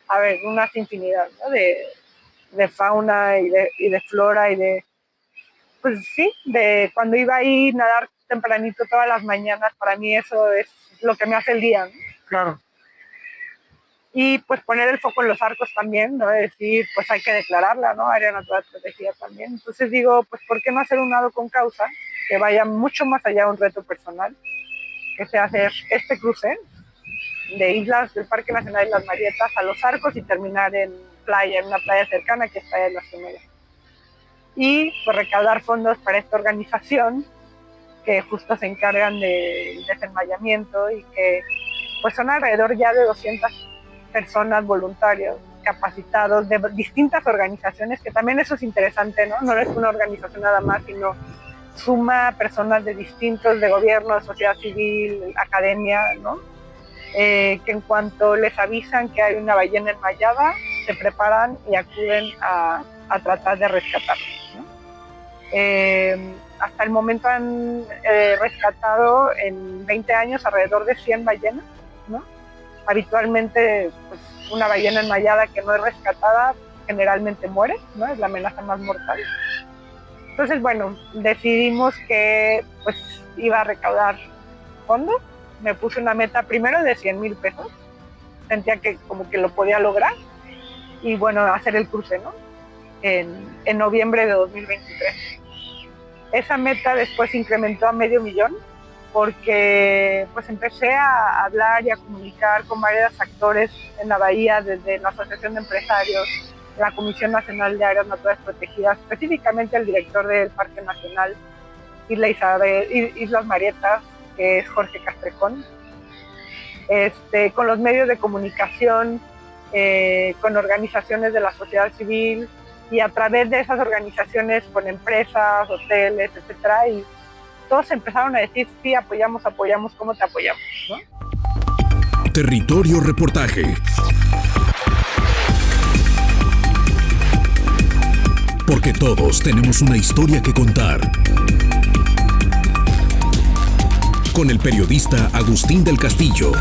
a ver, unas infinidad, ¿no? De fauna y de flora y de, pues sí, de cuando iba a ir a nadar tempranito todas las mañanas, para mí eso es lo que me hace el día, ¿no?
Claro.
Y pues poner el foco en los Arcos también, ¿no? Es decir, pues hay que declararla, ¿no? Área natural protegida también. Entonces digo, pues ¿por qué no hacer un nado con causa que vaya mucho más allá de un reto personal? Que sea hacer este cruce de islas del Parque Nacional de las Marietas a los Arcos y terminar en una playa cercana que está en Las Gemelas. Y pues recaudar fondos para esta organización que justo se encargan del desenmayamiento y que pues son alrededor ya de 200 personas, voluntarios, capacitados de distintas organizaciones, que también eso es interesante, ¿no? No es una organización nada más, sino suma personas de distintos, de gobierno, sociedad civil, academia, ¿no? Que en cuanto les avisan que hay una ballena enmayada, se preparan y acuden a tratar de rescatarla, ¿no? Hasta el momento han rescatado en 20 años alrededor de 100 ballenas, ¿no? Habitualmente, pues, una ballena enmayada que no es rescatada generalmente muere, ¿no? Es la amenaza más mortal. Entonces, bueno, decidimos que pues iba a recaudar fondos. Me puse una meta primero de 100,000 pesos. Sentía que como que lo podía lograr. Y bueno, hacer el cruce, ¿no? En noviembre de 2023. Esa meta después se incrementó a $500,000 porque pues empecé a hablar y a comunicar con varios actores en la bahía, desde la Asociación de Empresarios, la Comisión Nacional de Áreas Naturales Protegidas, específicamente el director del Parque Nacional Islas Marietas, que es Jorge Castrejón, con los medios de comunicación, con organizaciones de la sociedad civil y a través de esas organizaciones con empresas, hoteles, etcétera, y todos empezaron a decir, sí, apoyamos, ¿cómo te apoyamos?, ¿no?
Territorio Reportaje. Porque todos tenemos una historia que contar. Con el periodista Agustín del Castillo.